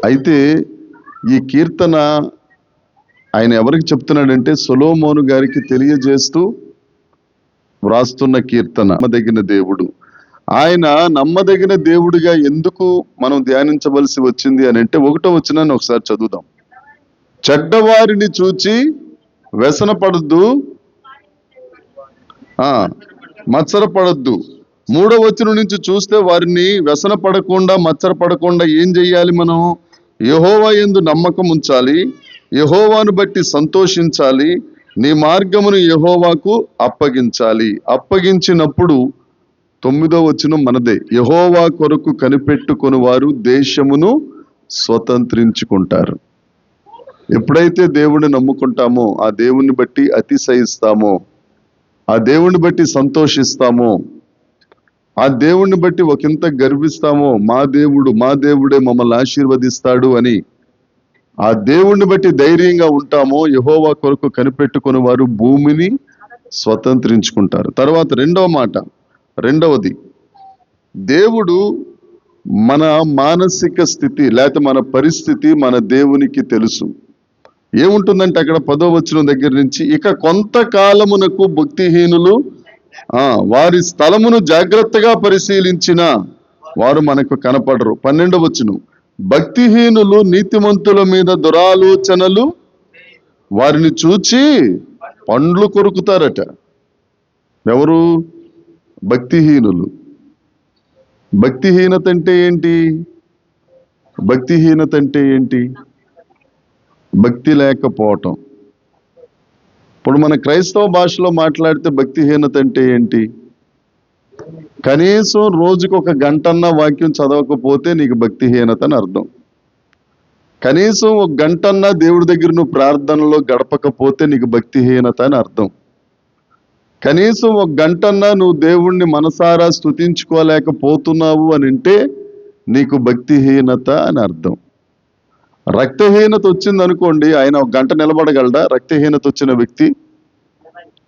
అయితే ఈ కీర్తన ఆయన ఎవరికి చెప్తున్నాడంటే సొలొమోను గారికి తెలియజేస్తూ వ్రాస్తున్న కీర్తన. నమ్మదగిన దేవుడు ఆయన నమ్మదగిన దేవుడిగా ఎందుకు మనం ధ్యానించవలసి వచ్చింది అని అంటే 1వ వచనాన్ని ఒకసారి చదువుదాం. చెడ్డవారిని చూచి వ్యసనపడద్దు, మత్సరపడద్దు. 3వ వచనం నుంచి చూస్తే వారిని వ్యసన పడకుండా మత్సర పడకుండా ఏం చెయ్యాలి? మనం యెహోవా యందు నమ్మకం ఉంచాలి, యెహోవాను బట్టి సంతోషించాలి, నీ మార్గమును యెహోవాకు అప్పగించాలి. అప్పగించినప్పుడు 9వ వచనం మనదే, యెహోవా కొరకు కనిపెట్టుకొని వారు దేశమును స్వతంత్రించుకుంటారు. ఎప్పుడైతే దేవుణ్ణి నమ్ముకుంటామో, ఆ దేవుణ్ణి బట్టి అతిశయిస్తామో, ఆ దేవుణ్ణి బట్టి సంతోషిస్తామో, ఆ దేవుణ్ణి బట్టి ఒకంత గర్విస్తామో, మా దేవుడే మమ్మల్ని ఆశీర్వదిస్తాడు అని ఆ దేవుణ్ణి బట్టి ధైర్యంగా ఉంటామో, యెహోవా కొరకు కనిపెట్టుకుని వారు భూమిని స్వతంత్రించుకుంటారు. తర్వాత రెండవది దేవుడు మన మానసిక స్థితి లేకపోతే మన పరిస్థితి మన దేవునికి తెలుసు. ఏముంటుందంటే అక్కడ 10వ వచనం దగ్గర నుంచి, ఇక కొంతకాలమునకు భక్తిహీనులు వారి స్థలమును జాగ్రత్తగా పరిశీలించిన వారు మనకు కనపడరు. 12వ వచనం, భక్తిహీనులు నీతిమంతుల మీద దురాలోచనలు వారిని చూచి పండ్లు కొరుకుతారట. ఎవరు? భక్తిహీనులు. భక్తిహీనత అంటే ఏంటి? భక్తిహీనత అంటే ఏంటి? భక్తి లేకపోవటం. ఇప్పుడు మన క్రైస్తవ భాషలో మాట్లాడితే భక్తిహీనత అంటే ఏంటి? కనీసం రోజుకు 1 గంటన్నా వాక్యం చదవకపోతే నీకు భక్తిహీనత అని అర్థం. కనీసం 1 గంటన్నా దేవుడి దగ్గర నువ్వు ప్రార్థనలో గడపకపోతే నీకు భక్తిహీనత అని అర్థం. కనీసం 1 గంటన్నా నువ్వు దేవుణ్ణి మనసారా స్తుతించుకోలేకపోతున్నావు అని అంటే నీకు భక్తిహీనత అని అర్థం. రక్తహీనత వచ్చింది అనుకోండి, ఆయన 1 గంట నిలబడగలడా? రక్తహీనత వచ్చిన వ్యక్తి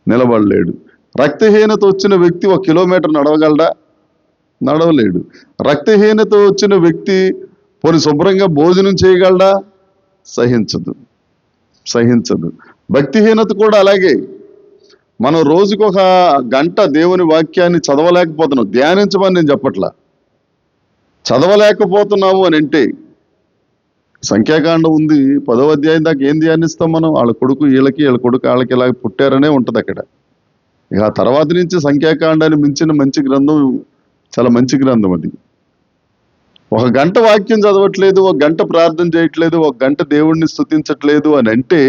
నిలబడలేడు. రక్తహీనత వచ్చిన వ్యక్తి 1 కిలోమీటర్ నడవగలడా? నడవలేడు. రక్తహీనత వచ్చిన వ్యక్తి పోని శుభ్రంగా భోజనం చేయగలడా? సహించదు. భక్తిహీనత కూడా అలాగే. మనం రోజుకు 1 గంట దేవుని వాక్యాన్ని చదవలేకపోతున్నాం. ధ్యానించమని నేను చెప్పట్లా, చదవలేకపోతున్నాము అని అంటే, సంఖ్యాకాండం ఉంది 10వ అధ్యాయం దాకా ఏం ధ్యానిస్తాం మనం? వాళ్ళ కొడుకు వీళ్ళకి, వీళ్ళ కొడుకు వాళ్ళకి ఇలా పుట్టారనే ఉంటది అక్కడ. ఇక ఆ తర్వాత నుంచి సంఖ్యాకాండాన్ని మించిన మంచి గ్రంథం, చాలా మంచి గ్రంథం అది. 1 గంట వాక్యం చదవట్లేదు, 1 గంట ప్రార్థన చేయట్లేదు, 1 గంట దేవుణ్ణి స్తుతించట్లేదు అని అంటే,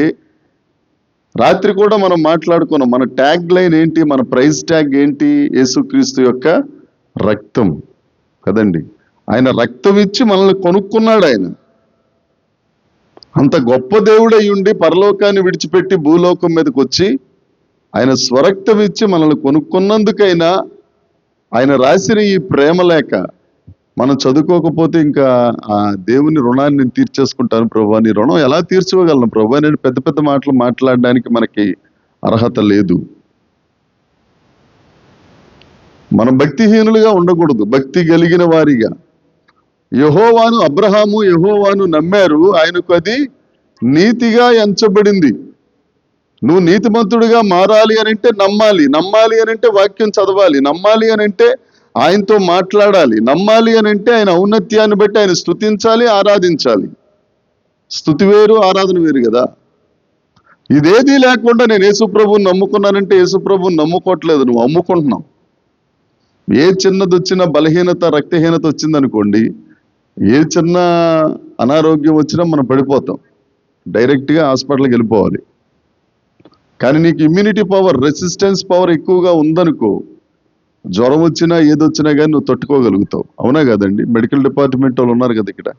రాత్రి కూడా మనం మాట్లాడుకున్నాం, మన ట్యాగ్ లైన్ ఏంటి? మన ప్రైజ్ ట్యాగ్ ఏంటి? యేసుక్రీస్తు యొక్క రక్తం కదండి. ఆయన రక్తం ఇచ్చి మనల్ని కొనుక్కున్నాడు. ఆయన అంత గొప్ప దేవుడై ఉండి పరలోకాన్ని విడిచిపెట్టి భూలోకం మీదకి వచ్చి ఆయన స్వరక్తం ఇచ్చి మనల్ని కొనుక్కున్నందుకైనా ఆయన రాసిన ఈ ప్రేమ లేఖ మనం చదువుకోకపోతే ఇంకా ఆ దేవుని రుణాన్ని నేను తీర్చేసుకుంటాను ప్రభా, నీ రుణం ఎలా తీర్చుకోగలను ప్రభా, నేను పెద్ద పెద్ద మాటలు మాట్లాడడానికి మనకి అర్హత లేదు. మనం భక్తిహీనులుగా ఉండకూడదు, భక్తి కలిగిన వారిగా. అబ్రహాము యెహోవాను నమ్మారు, ఆయనకు అది నీతిగా ఎంచబడింది. నువ్వు నీతిమంతుడిగా మారాలి అని అంటే నమ్మాలి అని అంటే వాక్యం చదవాలి, నమ్మాలి అని అంటే ఆయనతో మాట్లాడాలి, నమ్మాలి అని అంటే ఆయన ఔన్నత్యాన్ని బట్టి ఆయన స్తుతించాలి, ఆరాధించాలి. స్తుతి వేరు, ఆరాధన వేరు కదా. ఇదేదీ లేకుండా నేను యేసుప్రభుని నమ్ముకున్నానంటే యేసుప్రభుని నమ్ముకోవట్లేదు, నువ్వు అమ్ముకుంటున్నావు. ఏ చిన్నది వచ్చినా, బలహీనత రక్తహీనత వచ్చిందనుకోండి, ఏ చిన్న అనారోగ్యం వచ్చినా మనం పడిపోతాం, డైరెక్ట్గా హాస్పిటల్కి వెళ్ళిపోవాలి. కానీ నీకు ఇమ్యూనిటీ పవర్, రెసిస్టెన్స్ పవర్ ఎక్కువగా ఉందనుకో, జ్వరం వచ్చినా ఏదొచ్చినా కానీ నువ్వు తట్టుకోగలుగుతావు. అవునా కదండి? మెడికల్ డిపార్ట్మెంట్ వాళ్ళు ఉన్నారు కదా ఇక్కడ.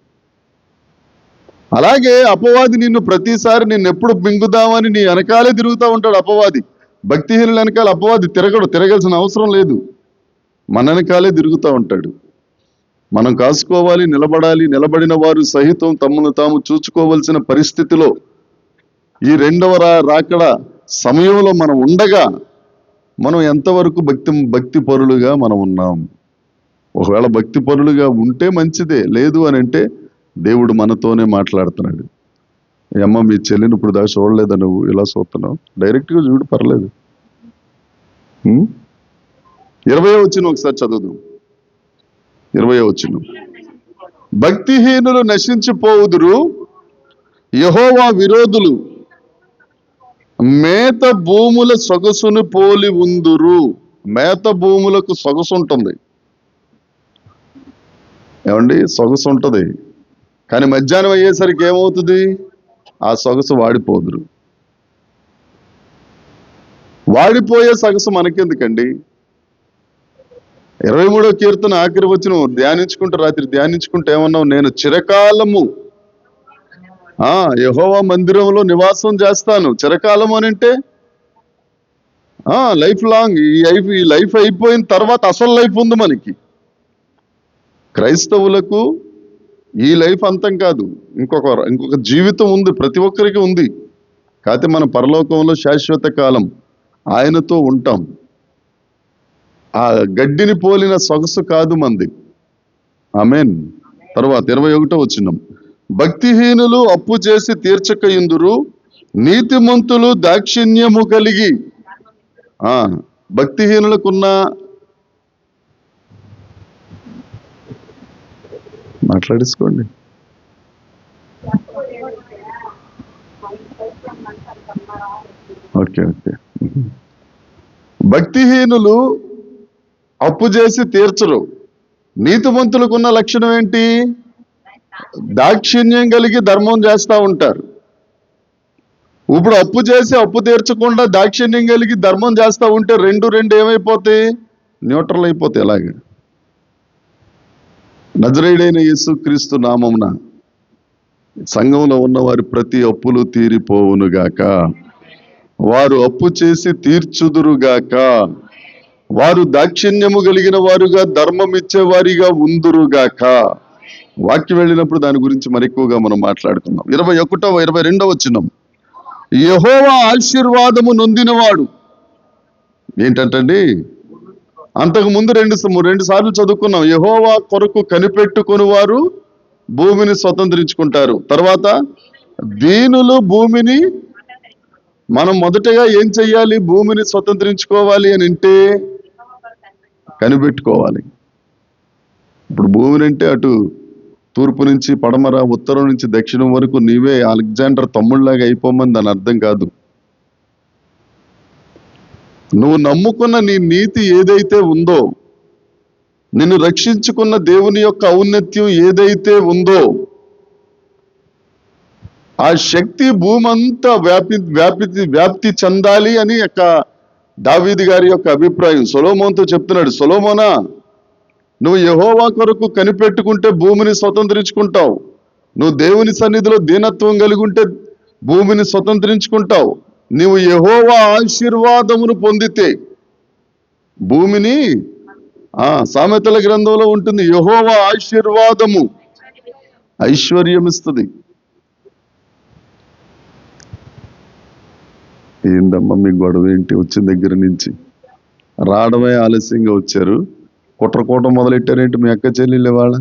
అలాగే అపవాది నిన్ను ప్రతిసారి నిన్ను ఎప్పుడు మింగుదామని నీ వెనకాలే తిరుగుతూ ఉంటాడు అపవాది. భక్తిహీనుల వెనకాల అపవాది తిరగాల్సిన అవసరం లేదు, మన వెనకాలే తిరుగుతూ ఉంటాడు. మనం కాసుకోవాలి, నిలబడాలి. నిలబడిన వారు సహితం తమను తాము చూచుకోవలసిన పరిస్థితిలో ఈ 2వ రాకడ సమయంలో మనం ఉండగా మనం ఎంతవరకు భక్తి పరులుగా మనం ఉన్నాం? ఒకవేళ భక్తి పరులుగా ఉంటే మంచిదే, లేదు అని అంటే దేవుడు మనతోనే మాట్లాడుతున్నాడు. అమ్మ మీ చెల్లిని ఇప్పుడు దాకా చూడలేదా, నువ్వు ఇలా చూస్తున్నావు, డైరెక్ట్గా చూడు, పర్లేదు. 20వ వచనం ఒకసారి చదువుదాం. 20వ వచనం. భక్తిహీనులు నశించిపోవుదురు, యెహోవా విరోధులు మేత భూముల సొగసును పోలి ఉందురు. మేత భూములకు సొగసు ఉంటుంది ఏమండి, సొగసు ఉంటుంది. కానీ మధ్యాహ్నం అయ్యేసరికి ఏమవుతుంది? ఆ సొగసు వాడిపోదురు. వాడిపోయే సొగసు మనకెందుకండి? 23వ కీర్తన ఆఖరి వచనం ధ్యానించుకుంటూ, రాత్రి ధ్యానించుకుంటూ ఏమన్నావు? నేను చిరకాలము యెహోవా మందిరంలో నివాసం చేస్తాను. చిరకాలం అని అంటే లైఫ్ లాంగ్. ఈ లైఫ్ అయిపోయిన తర్వాత అసలు లైఫ్ ఉంది మనకి. క్రైస్తవులకు ఈ లైఫ్ అంతం కాదు, ఇంకొక జీవితం ఉంది, ప్రతి ఒక్కరికి ఉంది. కాకపోతే మన పరలోకంలో శాశ్వత కాలం ఆయనతో ఉంటాం. ఆ గడ్డిని పోలిన సొగసు కాదు మంది. ఆమేన్. తర్వాత 21వ వచనం. భక్తిహీనులు అప్పు చేసి తీర్చకయుందురు, నీతిమంతులు దాక్షిణ్యము కలిగి. భక్తిహీనులకున్న మాట్లాడేసుకోండి. ఓకే. భక్తిహీనులు అప్పు చేసి తీర్చరు. నీతిమంతులకున్న లక్షణం ఏంటి? దాక్షిణ్యం కలిగి ధర్మం చేస్తూ ఉంటారు. ఇప్పుడు అప్పు చేసి అప్పు తీర్చకుండా దాక్షిణ్యం కలిగి ధర్మం చేస్తూ ఉంటే రెండు ఏమైపోతాయి? న్యూట్రల్ అయిపోతాయి. అలాగే నజరేయుడైన యేసుక్రీస్తు నామమున సంఘంలో ఉన్న వారి ప్రతి అప్పులు తీరిపోవునుగాక, వారు అప్పు చేసి తీర్చుదురుగాక, వారు దాక్షిణ్యము కలిగిన వారుగా ధర్మం ఇచ్చేవారిగా ఉందురుగాక. వాక్యం వెళ్ళినప్పుడు దాని గురించి మరి ఎక్కువగా మనం మాట్లాడుకున్నాం. 21వ 22వ వచనం. యెహోవా ఆశీర్వాదము నొందినవాడు. ఏంటంటండి? అంతకు ముందు రెండు సార్లు చదువుకున్నాం. యెహోవా కొరకు కనిపెట్టుకుని వారు భూమిని స్వతంత్రించుకుంటారు. తర్వాత దీనులు భూమిని. మనం మొదటగా ఏం చెయ్యాలి? భూమిని స్వతంత్రించుకోవాలి అని అంటే కనిపెట్టుకోవాలి. ఇప్పుడు భూమిని అంటే అటు తూర్పు నుంచి పడమర, ఉత్తరం నుంచి దక్షిణం వరకు నీవే అలెగ్జాండర్ తమ్ముళ్లాగా అయిపోమని దాని అర్థం కాదు. నువ్వు నమ్ముకున్న నీ నీతి ఏదైతే ఉందో, నిన్ను రక్షించుకున్న దేవుని యొక్క ఔన్నత్యం ఏదైతే ఉందో, ఆ శక్తి భూమి అంతా వ్యాప్తి చెందాలి అని దావీదు గారి యొక్క అభిప్రాయం. సొలొమోనుతో చెప్తున్నాడు, సొలొమోనా, నువ్వు యెహోవా కొరకు కనిపెట్టుకుంటే భూమిని స్వతంత్రించుకుంటావు. నువ్వు దేవుని సన్నిధిలో దీనత్వం కలిగి ఉంటే భూమిని స్వతంత్రించుకుంటావు. నువ్వు యెహోవా ఆశీర్వాదమును పొందితే భూమిని, సామెతల గ్రంథంలో ఉంటుంది, యెహోవా ఆశీర్వాదము ఐశ్వర్యం ఇస్తుంది. ఏందమ్మా మీ గొడవ ఏంటి? వచ్చిన దగ్గర నుంచి రావడమే ఆలస్యంగా వచ్చారు, కుట్రకోట మొదలెట్టారేంటి మీ అక్క చెల్లెళ్ళ వాళ్ళ?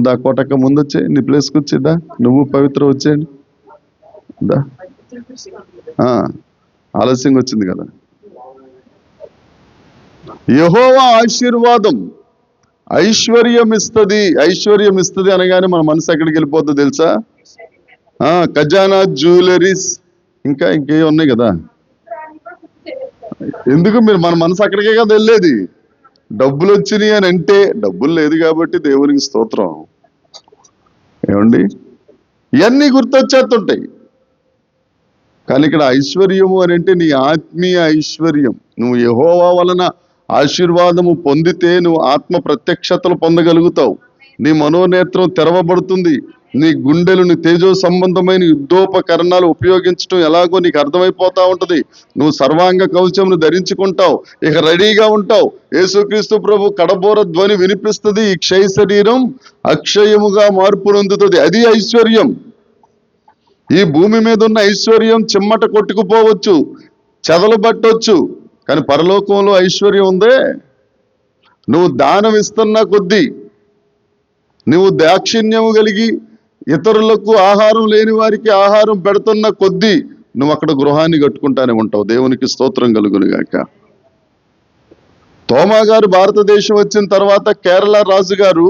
దా కోటక్క ముందు వచ్చే, నీ ప్లేస్కి వచ్చేదా, నువ్వు పవిత్ర వచ్చేయండి దా. ఆలస్యంగా వచ్చింది కదా. యెహోవా ఆశీర్వాదం ఐశ్వర్యం ఇస్తుంది అనగానే మన మనసు ఎక్కడికి వెళ్ళిపోతుందో తెలుసా? ఖజానా, జ్యువెలరీస్, ఇంకే ఉన్నాయి కదా. ఎందుకు మన మనసు అక్కడికే కదా వెళ్ళేది. డబ్బులు వచ్చినాయి అని అంటే, డబ్బులు లేదు కాబట్టి దేవునికి స్తోత్రం. ఏమండి, ఇవన్నీ గుర్తొచ్చేస్తుంటాయి. కానీ ఇక్కడ ఐశ్వర్యము అని అంటే నీ ఆత్మీయ ఐశ్వర్యం. నువ్వు యెహోవా వలన ఆశీర్వాదము పొందితే నువ్వు ఆత్మ ప్రత్యక్షతలు పొందగలుగుతావు. నీ మనోనేత్రం తెరవబడుతుంది. నీ గుండెలు తేజో సంబంధమైన యుద్ధోపకరణాలు ఉపయోగించడం ఎలాగో నీకు అర్థమైపోతా ఉంటది. నువ్వు సర్వాంగ కవచమును ధరించుకుంటావు, ఇక రెడీగా ఉంటావు. యేసుక్రీస్తు ప్రభు కడబోర ధ్వని వినిపిస్తుంది, ఈ క్షయ శరీరం అక్షయముగా మార్పు నొందుతుంది. అది ఐశ్వర్యం. ఈ భూమి మీద ఉన్న ఐశ్వర్యం చిమ్మట కొట్టుకుపోవచ్చు, చెదలు పట్టవచ్చు, కానీ పరలోకంలో ఐశ్వర్యం ఉందే, నువ్వు దానం ఇస్తున్న కొద్దీ, నువ్వు దాక్షిణ్యము కలిగి ఇతరులకు ఆహారం లేని వారికి ఆహారం పెడుతున్న కొద్దీ నువ్వు అక్కడ గృహాన్ని కట్టుకుంటానే ఉంటావు. దేవునికి స్తోత్రం కలుగునుగాక. తోమా గారు భారతదేశం వచ్చిన తర్వాత కేరళ రాజు గారు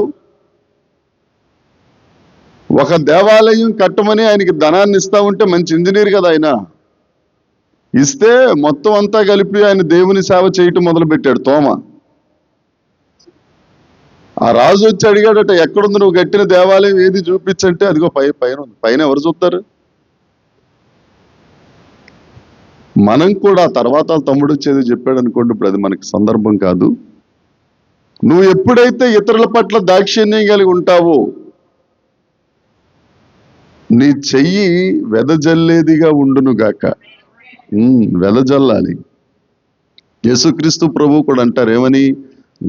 ఒక దేవాలయం కట్టమని ఆయనకి ధనాన్ని ఇస్తా ఉంటే, మంచి ఇంజనీర్ కదా ఆయన, ఇస్తే మొత్తం అంతా కలిపి ఆయన దేవుని సేవ చేయటం మొదలుపెట్టాడు తోమా. ఆ రాజు వచ్చి అడిగాడట, ఎక్కడుంది నువ్వు కట్టిన దేవాలయం, ఏది చూపించంటే అదిగో పైన ఉంది. పైన ఎవరు చూస్తారు? మనం కూడా తర్వాత తమ్ముడు వచ్చేది చెప్పాడు అనుకోండి, ఇప్పుడు అది మనకి సందర్భం కాదు. నువ్వు ఎప్పుడైతే ఇతరుల పట్ల దాక్షిణ్యం కలిగి ఉంటావో, నీ చెయ్యి వెదజల్లేదిగా ఉండునుగాక. వెదజల్లాలి. యేసుక్రీస్తు ప్రభు కూడా అంటారు ఏమని,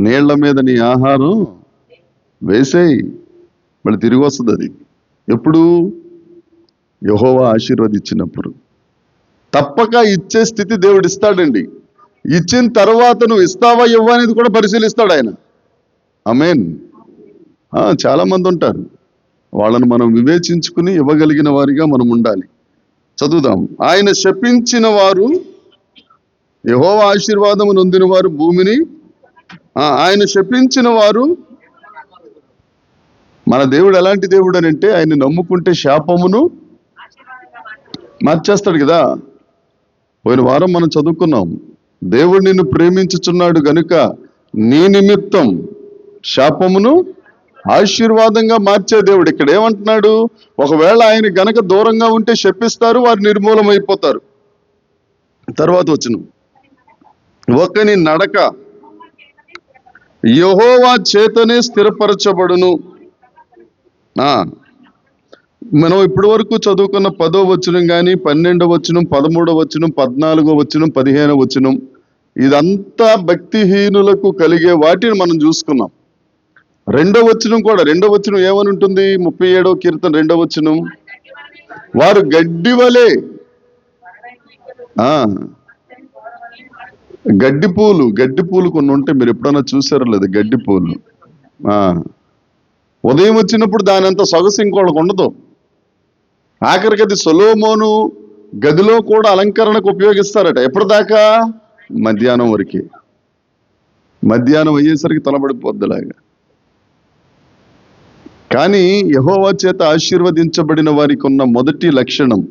నీళ్ల మీద నీ ఆహారం వేసేయి, మళ్ళీ తిరిగి వస్తుంది. అది ఎప్పుడు? యెహోవా ఆశీర్వదించినప్పుడు. తప్పక ఇచ్చే స్థితి దేవుడు ఇస్తాడండి. ఇచ్చిన తర్వాత నువ్వు ఇస్తావా ఇవ్వనేది కూడా పరిశీలిస్తాడు ఆయన. ఆమేన్. చాలా మంది ఉంటారు, వాళ్ళను మనం వివేచించుకుని ఇవ్వగలిగిన వారిగా మనం ఉండాలి. చదువుదాం. ఆయన శపించిన వారు, యెహోవా ఆశీర్వాదము నొందిన వారు భూమిని, ఆయన శపించిన వారు, మన దేవుడు ఎలాంటి దేవుడు అని అంటే, ఆయన నమ్ముకుంటే శాపమును మార్చేస్తాడు కదా. పోయిన వారం మనం చదువుకున్నాం, దేవుడు నిన్ను ప్రేమించుచున్నాడు గనుక నీ నిమిత్తం శాపమును ఆశీర్వాదంగా మార్చే దేవుడు. ఇక్కడ ఏమంటున్నాడు? ఒకవేళ ఆయన గనక దూరంగా ఉంటే శపిస్తారు, వారు నిర్మూలమైపోతారు. తర్వాత వచనం, ఒకని నడక యెహోవా చేతనే స్థిరపరచబడును. మనం ఇప్పటి వరకు చదువుకున్న 10వ వచనం కానీ, 12వ వచనం, 13వ వచనం, 14వ వచనం, 15వ వచనం, ఇదంతా భక్తిహీనులకు కలిగే వాటిని మనం చూసుకున్నాం. 2వ వచనం కూడా, 2వ వచనం ఏమని ఉంటుంది? 37వ కీర్తన 2వ వచనం, వారు గడ్డి వలె, గడ్డి పూలు కొన్ని ఉంటాయి, మీరు ఎప్పుడైనా చూసారో లేదు? గడ్డి పూలు ఉదయం వచ్చినప్పుడు దాని అంత సొగసు ఇంకోళ్ళకు ఉండదు. ఆఖరికి అది సొలొమోను గదిలో కూడా అలంకరణకు ఉపయోగిస్తారట. ఎప్పటిదాకా? మధ్యాహ్నం వరకే. మధ్యాహ్నం అయ్యేసరికి తలబడిపోద్దిలాగా. కానీ యెహోవా చేత ఆశీర్వదించబడిన వారికి ఉన్న మొదటి లక్షణం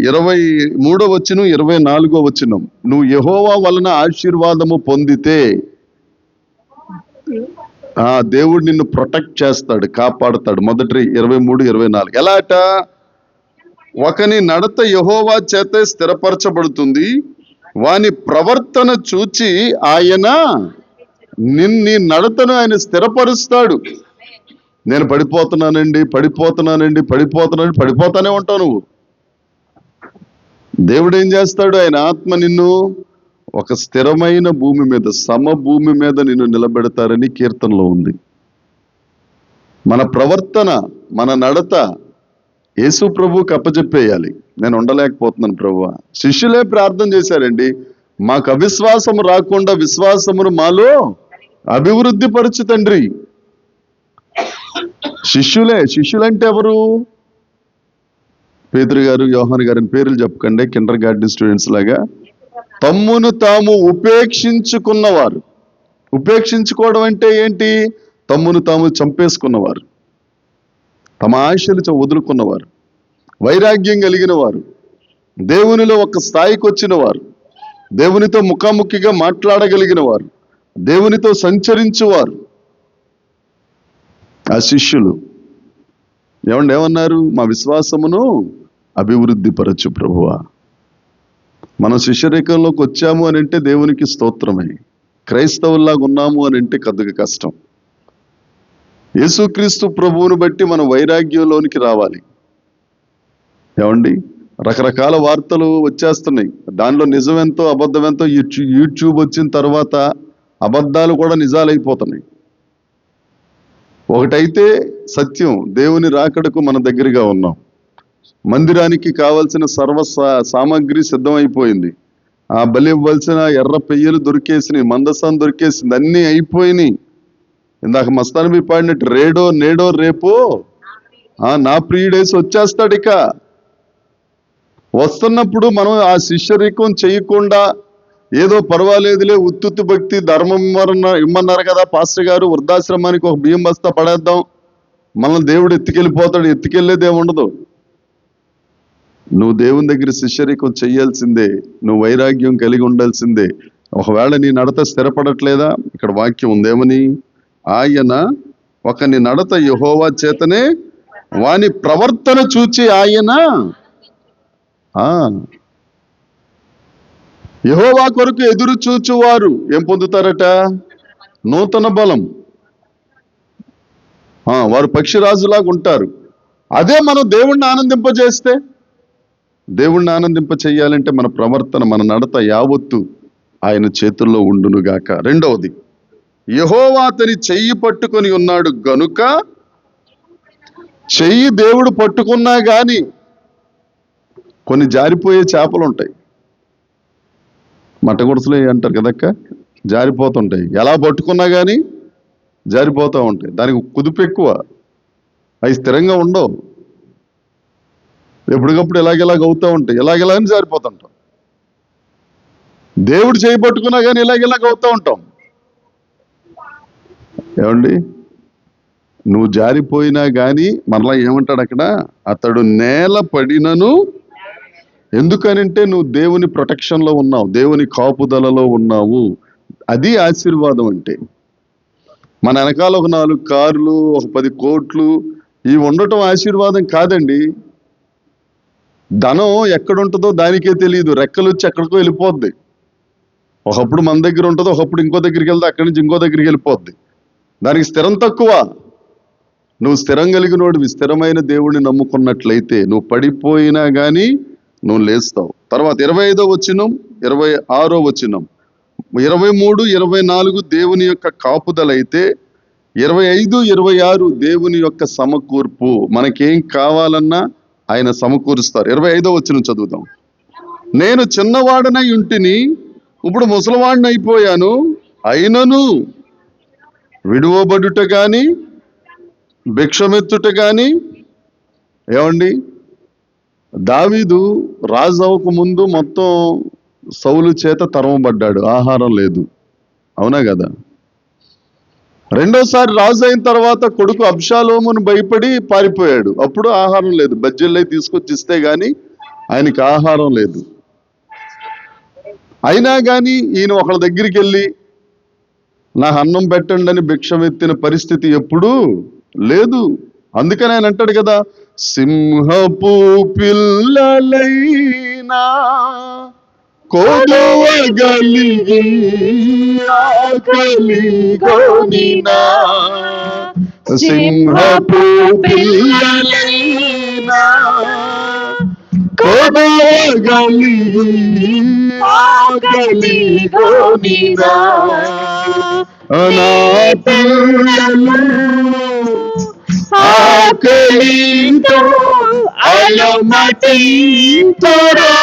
23వ వచనం, 24వ వచనం, నువ్వు యెహోవా వలన ఆశీర్వాదము పొందితే దేవుడు నిన్ను ప్రొటెక్ట్ చేస్తాడు, కాపాడుతాడు. మొదటి 23, 24 ఎలాట? ఒకని నడత యెహోవా చేత స్థిరపరచబడుతుంది, వాని ప్రవర్తన చూచి ఆయన నీ నడతను ఆయన స్థిరపరుస్తాడు. నేను పడిపోతున్నానండి, పడిపోతానే ఉంటావు నువ్వు. దేవుడు ఏం చేస్తాడు? ఆయన ఆత్మ నిన్ను ఒక స్థిరమైన భూమి మీద, సమభూమి మీద నిన్ను నిలబెడతారని కీర్తనలో ఉంది. మన ప్రవర్తన, మన నడత యేసు ప్రభువుకి అప్పచెప్పేయాలి. నేను ఉండలేకపోతున్నాను ప్రభువా. శిష్యులే ప్రార్థన చేశారండి, మాకు అవిశ్వాసము రాకుండా విశ్వాసమును మాలో అభివృద్ధి పరచు తండ్రి. శిష్యులంటే ఎవరు? పేతురు గారు, యోహాను గారిని పేర్లు చెప్పకండి, కిండర్ గార్డెన్ స్టూడెంట్స్ లాగా. తమ్మును తాము ఉపేక్షించుకున్నవారు. ఉపేక్షించుకోవడం అంటే ఏంటి? తమ్మును తాము చంపేసుకున్నవారు, తమ ఆశలు వదులుకున్నవారు, వైరాగ్యం కలిగిన వారు, దేవునిలో ఒక స్థాయికి వచ్చిన వారు, దేవునితో ముఖాముఖిగా మాట్లాడగలిగిన వారు, దేవునితో సంచరించువారు ఆ శిష్యులు. ఏమన్నారు? మా విశ్వాసమును అభివృద్ధి పరచు ప్రభువా. మనం శిష్యరేఖంలోకి వచ్చాము అని అంటే దేవునికి స్తోత్రమే. క్రైస్తవుల్లాగా ఉన్నాము అని అంటే కొద్దిగా కష్టం. యేసుక్రీస్తు ప్రభువును బట్టి మనం వైరాగ్యంలోనికి రావాలి. ఏమండి, రకరకాల వార్తలు వచ్చేస్తున్నాయి, దానిలో నిజమెంతో అబద్ధమెంతో యూట్యూబ్ వచ్చిన తర్వాత అబద్ధాలు కూడా నిజాలైపోతున్నాయి. ఒకటైతే సత్యం, దేవుని రాకడకు మన దగ్గరగా ఉన్నాం. మందిరానికి కావలసిన సర్వ సామాగ్రి సిద్ధమైపోయింది. ఆ బలి ఇవ్వాల్సిన ఎర్ర పెయ్యలు దొరికేసినాయి, మందసం దొరికేసింది, అన్నీ అయిపోయినాయి. ఇందాక మస్తానబి పాడినట్టు రేడో నేడో రేపో నా ప్రియుడేసి వచ్చేస్తాడు. ఇక వస్తున్నప్పుడు మనం ఆ శిష్యరికం చేయకుండా ఏదో పర్వాలేదులే ఉత్తుత్తు భక్తి ధర్మం ఇమ్మన్నారు కదా పాస్టర్ గారు, వృద్ధాశ్రమానికి ఒక బియ్యం బస్తా పడేద్దాం, మనల్ని దేవుడు ఎత్తుకెళ్ళిపోతాడు, ఎత్తుకెళ్ళేదే ఉండదు. నువ్వు దేవుని దగ్గర శిష్యరికం చెయ్యాల్సిందే, నువ్వు వైరాగ్యం కలిగి ఉండాల్సిందే. ఒకవేళ నీ నడత స్థిరపడట్లేదా, ఇక్కడ వాక్యం ఉందేమని, ఆయన ఒకని నడత యెహోవా చేతనే వాని ప్రవర్తన చూచి ఆయన యెహోవా కొరకు ఎదురు చూచువారు ఏం పొందుతారట? నూతన బలం. వారు పక్షిరాజులాగా ఉంటారు. అదే మనం దేవుణ్ణి ఆనందింపజేస్తే, దేవుణ్ణి ఆనందింప చెయ్యాలంటే మన ప్రవర్తన, మన నడత యావత్తు ఆయన చేతుల్లో ఉండునుగాక. రెండవది, యెహోవా అతని చెయ్యి పట్టుకొని ఉన్నాడు గనుక, చెయ్యి దేవుడు పట్టుకున్నా గాని కొన్ని జారిపోయే చేపలు ఉంటాయి, మట్టగుడసలు అంటారు కదక్క, జారిపోతుంటాయి. ఎలా పట్టుకున్నా కానీ జారిపోతూ ఉంటాయి. దానికి కుదుపు ఎక్కువ, అవి స్థిరంగా ఉండవు. ఎప్పటికప్పుడు ఇలాగెలాగ అవుతూ ఉంటాయి, ఇలాగెలాగని జారిపోతుంటాం. దేవుడు చేయి పట్టుకున్నా కానీ ఇలాగెలాగ అవుతూ ఉంటాం. ఏమండి, నువ్వు జారిపోయినా కానీ మరలా ఏమంటాడు అక్కడ, అతడు నేల పడినను, ఎందుకనంటే నువ్వు దేవుని ప్రొటెక్షన్లో ఉన్నావు, దేవుని కాపుదలలో ఉన్నావు. అది ఆశీర్వాదం అంటే. మన వెనకాల ఒక 4 కార్లు, ఒక 10 కోట్లు ఇవి ఉండటం ఆశీర్వాదం కాదండి. ధనం ఎక్కడుంటుందో దానికే తెలియదు, రెక్కలు వచ్చి ఎక్కడికో వెళ్ళిపోద్ది. ఒకప్పుడు మన దగ్గర ఉంటుందో, ఒకప్పుడు ఇంకో దగ్గరికి వెళ్తే అక్కడి నుంచి ఇంకో దగ్గరికి వెళ్ళిపోద్ది. దానికి స్థిరం తక్కువ. నువ్వు స్థిరం కలిగినోడివి, స్థిరమైన దేవుడిని నమ్ముకున్నట్లయితే నువ్వు పడిపోయినా కానీ నువ్వు లేస్తావు. తర్వాత 25వ వచనం, 26వ వచనం, 23, 24 దేవుని యొక్క కాపుదలైతే, 25, 26 దేవుని యొక్క సమకూర్పు. మనకేం కావాలన్నా ఆయన సమకూరుస్తారు. 25వ వచనం చదువుదాం. నేను చిన్నవాడనై ఉంటిని, ఇప్పుడు ముసలివాడిని అయిపోయాను, అయినను విడువబడుట గాని భిక్షమెత్తుట గాని. ఏమండి, దావీదు రాజు అవ్వక ముందు మొత్తం సౌలు చేత తరమబడ్డాడు, ఆహారం లేదు, అవునా కదా? రెండోసారి రాజు అయిన తర్వాత కొడుకు అబ్షాలోమును భయపడి పారిపోయాడు, అప్పుడు ఆహారం లేదు, బజ్జీలై తీసుకొచ్చి ఇస్తే గాని ఆయనకి ఆహారం లేదు. అయినా కానీ ఈయన ఒకళ్ళ దగ్గరికి వెళ్ళి నాకు అన్నం పెట్టండి అని భిక్షమెత్తిన పరిస్థితి ఎప్పుడూ లేదు. అందుకని ఆయన అంటాడు కదా, సింహపు పిల్లలైనా కొదవగలిగి ఆకలిగొనినా, సింహపు పిల్లలైనా కొదవగలిగి ఆకలిగొనినా, నా పిల్లలు ఆకలితో అలమటింతురా,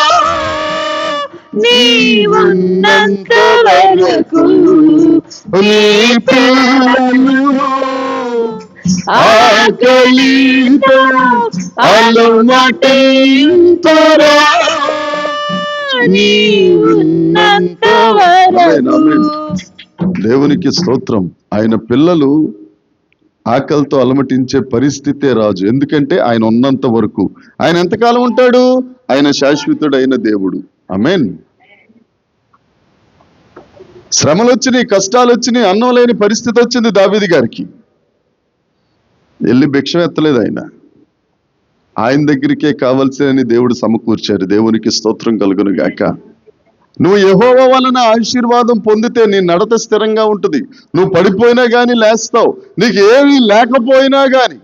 నీవున్నంత వరకు నీ పిల్లలు ఆకలితో అలమటింతురా, నీవున్నంత వరకు. దేవునికి స్తోత్రం. ఆయన పిల్లలు ఆకలితో అలమటించే పరిస్థితే రాజు. ఎందుకంటే ఆయన ఉన్నంత వరకు. ఆయన ఎంతకాలం ఉంటాడు? ఆయన శాశ్వతుడైన దేవుడు. ఆమేన్. శ్రమలు వచ్చినాయి, కష్టాలు వచ్చినాయి, అన్నం లేని పరిస్థితి వచ్చింది దావీదు గారికి. వెళ్ళి భిక్ష ఎత్తలేదు ఆయన, ఆయన దగ్గరికే కావలసిన దేవుడు సమకూర్చారు. దేవునికి స్తోత్రం కలుగును గాక. నువ్వు యెహోవా వలన ఆశీర్వాదం పొందితే నీ నడత స్థిరంగా ఉంటుంది. నువ్వు పడిపోయినా కానీ లేస్తావు, నీకు ఏమీ లేకపోయినా కానీ.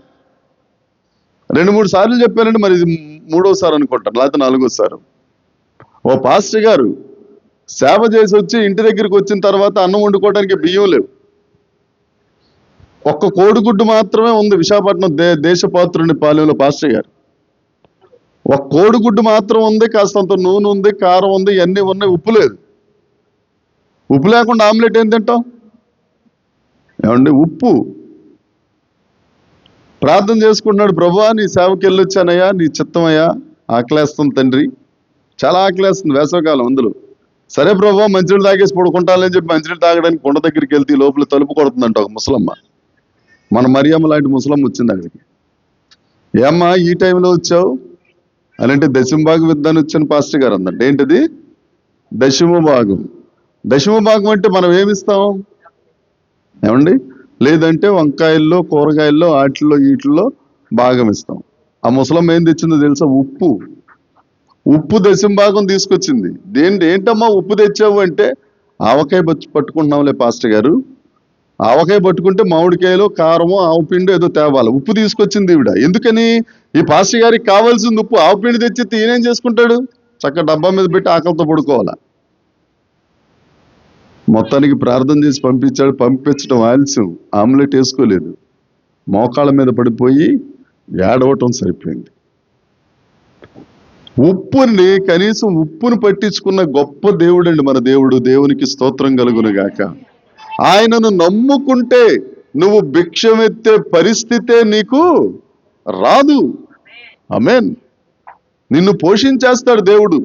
2-3 సార్లు చెప్పానండి, మరి ఇది 3వసారి అనుకుంటాను, లేకపోతే 4వసారి. ఓ పాస్టర్ గారు సేవ చేసి వచ్చి ఇంటి దగ్గరికి వచ్చిన తర్వాత అన్నం వండుకోవడానికి బియ్యం లేవు, ఒక్క కోడిగుడ్డు మాత్రమే ఉంది విశాఖపట్నం దేశపాత్రుని పాలెంలో. పాస్టర్ గారు ఒక కోడిగుడ్డు మాత్రం ఉంది, కాస్తంత నూనె ఉంది, కారం ఉంది, ఇవన్నీ ఉన్నాయి, ఉప్పు లేదు. ఉప్పు లేకుండా ఆమ్లెట్ ఏం తింటాం? ఏమండి, ఉప్పు. ప్రార్థన చేసుకుంటున్నాడు, ప్రభువా నీ సేవకి వెళ్ళొచ్చానయ్యా, నీ చిత్తమయ్యా, ఆకలేస్తుంది తండ్రి, చాలా ఆకలేస్తుంది వేసవకాలం అందులో. సరే ప్రభువా మంచినీళ్ళు తాగేసి పడుకుంటానని చెప్పి మంచినీళ్ళు తాగడానికి కొండ దగ్గరికి వెళ్తే లోపల తలుపు కొడుతుందంట ఒక ముసలమ్మ. మన మరియమ్మ లాంటి ముసలమ్మ వచ్చింది అక్కడికి. ఏమ్మా ఈ టైంలో వచ్చావు అని అంటే, దశమ భాగం విద్దాన్ని వచ్చాను పాస్టర్ గారు అందంట. ఏంటిది? దశమ భాగం. దశమ భాగం అంటే మనం ఏమిస్తాం ఏమండి? లేదంటే వంకాయల్లో, కూరగాయల్లో, ఆటిల్లో వీటిల్లో భాగం ఇస్తాం. ఆ ముసలమ్మ ఏం తెచ్చిందో తెలుసా? ఉప్పు. ఉప్పు దశమ భాగం తీసుకొచ్చింది. ఏంటమ్మా ఉప్పు తెచ్చావు అంటే, ఆవకాయ పట్టుకుంటున్నాంలే పాస్టర్ గారు, ఆవకాయ పట్టుకుంటే మామిడికాయలు, కారము, ఆవు పిండి ఏదో తేవాలి, ఉప్పు తీసుకొచ్చింది ఈవిడ. ఎందుకని? ఈ పాస్టర్ గారికి కావాల్సింది ఉప్పు. ఆవు పిండి తెచ్చి ఈయనేం చేసుకుంటాడు? చక్క డబ్బా మీద పెట్టి ఆకలితో పడుకోవాలా. మొత్తానికి ప్రార్థన చేసి పంపించాడు. పంపించడం ఆలస్యం, ఆమ్లెట్ వేసుకోలేదు, మోకాళ్ళ మీద పడిపోయి ఏడవటం సరిపోయింది. ఉప్పుని, కనీసం ఉప్పును పట్టించుకున్న గొప్ప దేవుడండి మన దేవుడు. దేవునికి స్తోత్రం కలుగును గాక. ఆయనను నమ్ముకుంటే నువ్వు భిక్షమెత్తే పరిస్థితే నీకు రాదు. ఆమేన్. నిన్ను పోషించేస్తాడు దేవుడు.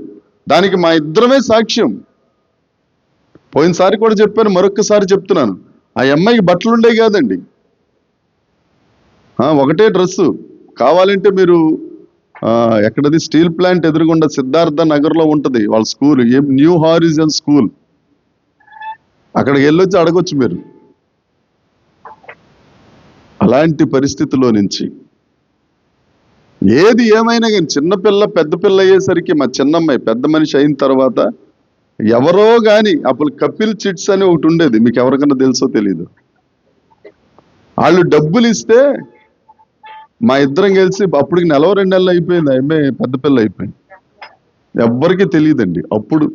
దానికి మా ఇద్దరమే సాక్ష్యం. పోయినసారి కూడా చెప్పాను, మరొక్కసారి చెప్తున్నాను. ఆ అమ్మాయికి బట్టలు ఉండేవి కాదండి, ఒకటే డ్రెస్సు. కావాలంటే మీరు ఎక్కడది స్టీల్ ప్లాంట్ ఎదురుగుండా సిద్ధార్థ నగర్లో ఉంటుంది వాళ్ళ స్కూల్, న్యూ హారిజన్ స్కూల్, అక్కడికి వెళ్ళొచ్చి అడగొచ్చు మీరు. అలాంటి పరిస్థితిలో నుంచి ఏది ఏమైనా కానీ, చిన్నపిల్ల పెద్ద పిల్ల అయ్యేసరికి, మా చిన్నమ్మాయి పెద్ద మనిషి అయిన తర్వాత ఎవరో గాని, అప్పుడు కపిల్ చిట్స్ అని ఒకటి ఉండేది, మీకు ఎవరికన్నా తెలుసో తెలీదు. వాళ్ళు డబ్బులు ఇస్తే మా ఇద్దరం కలిసి, అప్పటికి 1-2 నెలలు అయిపోయింది, అమ్మాయి పెద్ద పిల్ల అయిపోయింది, ఎవ్వరికీ తెలియదండి. అప్పుడు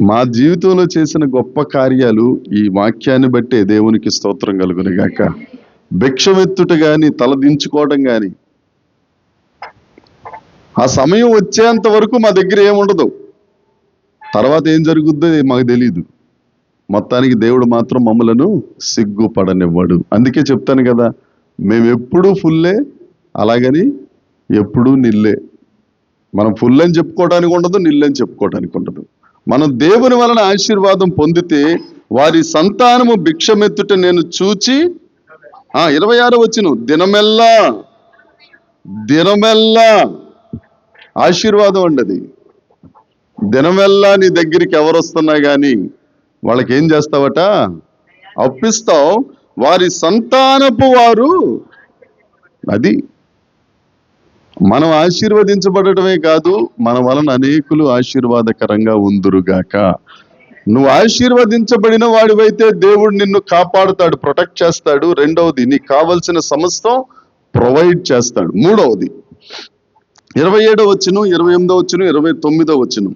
మా జీవితంలో చేసిన గొప్ప కార్యాలు ఈ వాక్యాన్ని బట్టే. దేవునికి స్తోత్రం కలుగును గాక. భిక్షమెత్తుట గాని, తలదించుకోవడం గాని, ఆ సమయం వచ్చేంత వరకు మా దగ్గర ఏముండదు. తర్వాత ఏం జరుగుద్దో మాకు తెలియదు. మొత్తానికి దేవుడు మాత్రం మమ్మలను సిగ్గుపడనివ్వడు. అందుకే చెప్తాను కదా, మేము ఎప్పుడూ ఫుల్లే, అలాగని ఎప్పుడూ నిల్లే. మనం ఫుల్ అని చెప్పుకోవడానికి ఉండదు, నిల్లని చెప్పుకోవడానికి ఉండదు. మనం దేవుని వలన ఆశీర్వాదం పొందితే, వారి సంతానము భిక్షమెత్తుట నేను చూచి, 26వ వచనం, దినమెల్లా ఆశీర్వాదం అండి అది. దినమెల్లా నీ దగ్గరికి ఎవరు వస్తున్నా గాని వాళ్ళకి ఏం చేస్తావట? అప్పిస్తావు. వారి సంతానపు వారు. అది మనం ఆశీర్వదించబడటమే కాదు, మన వలన అనేకులు ఆశీర్వాదకరంగా ఉందురుగాక. నువ్వు ఆశీర్వదించబడిన వాడివైతే దేవుడు నిన్ను కాపాడుతాడు, ప్రొటెక్ట్ చేస్తాడు. రెండవది, నీకు కావలసిన సమస్తం ప్రొవైడ్ చేస్తాడు. మూడవది 27వ వచనం, 28వ వచనం, 29వ వచనం,